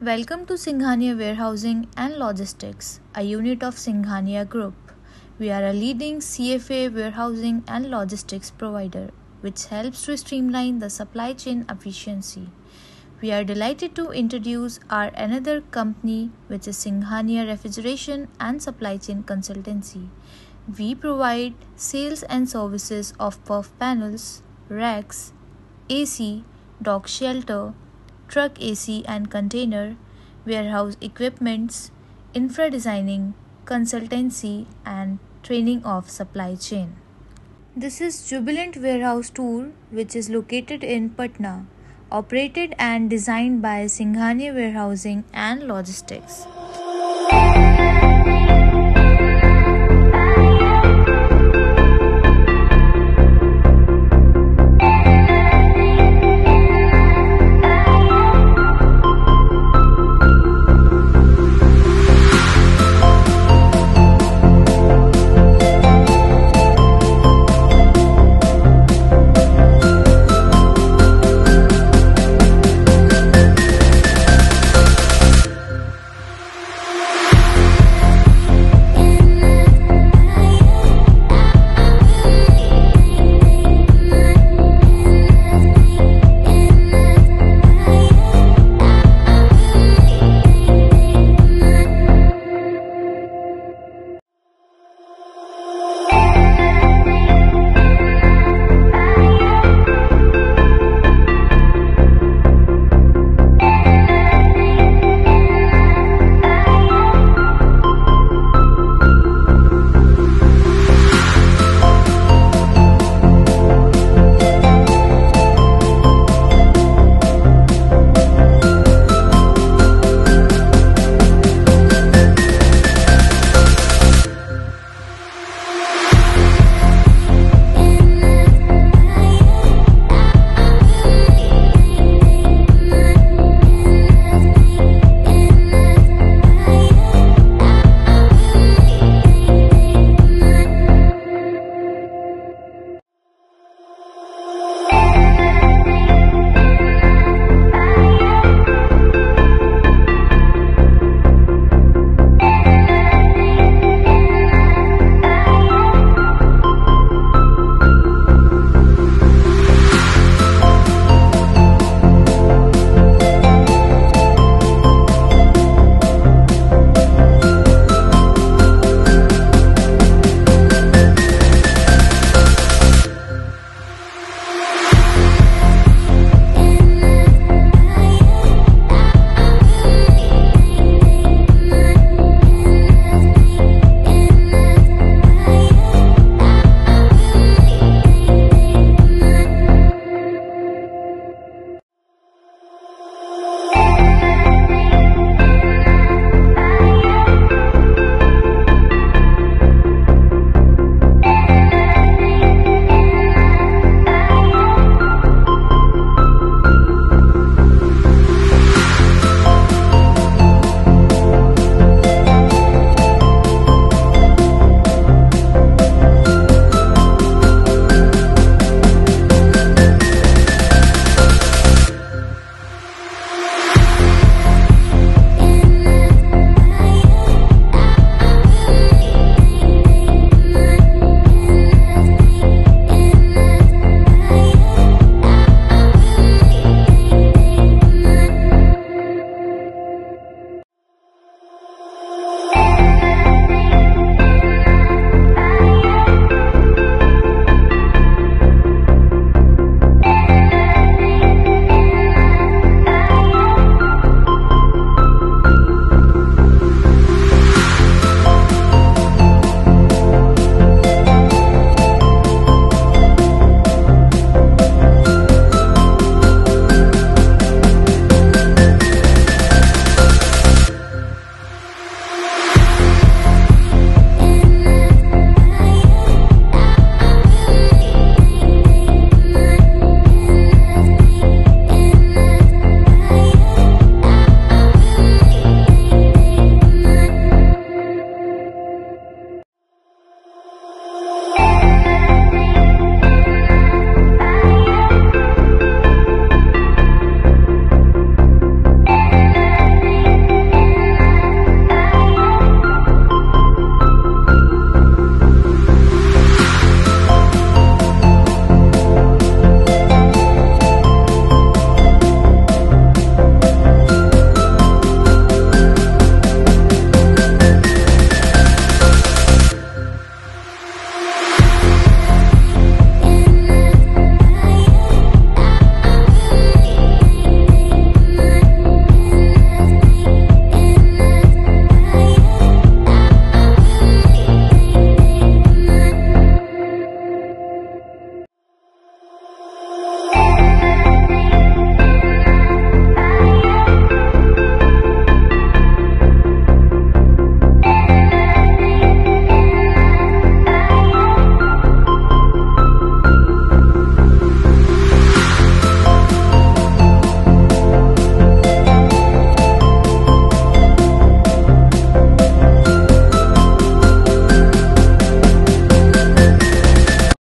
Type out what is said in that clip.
Welcome to Singhania Warehousing and Logistics, a unit of Singhania Group. We are a leading CFA warehousing and logistics provider, which helps to streamline the supply chain efficiency. We are delighted to introduce our another company, which is Singhania Refrigeration and Supply Chain Consultancy. We provide sales and services of puff panels, racks, AC, dock shelter, truck AC and container, warehouse equipments, infra designing, consultancy, and training of supply chain. This is Jubilant Warehouse Tour, which is located in Patna, operated and designed by Singhania Warehousing and Logistics.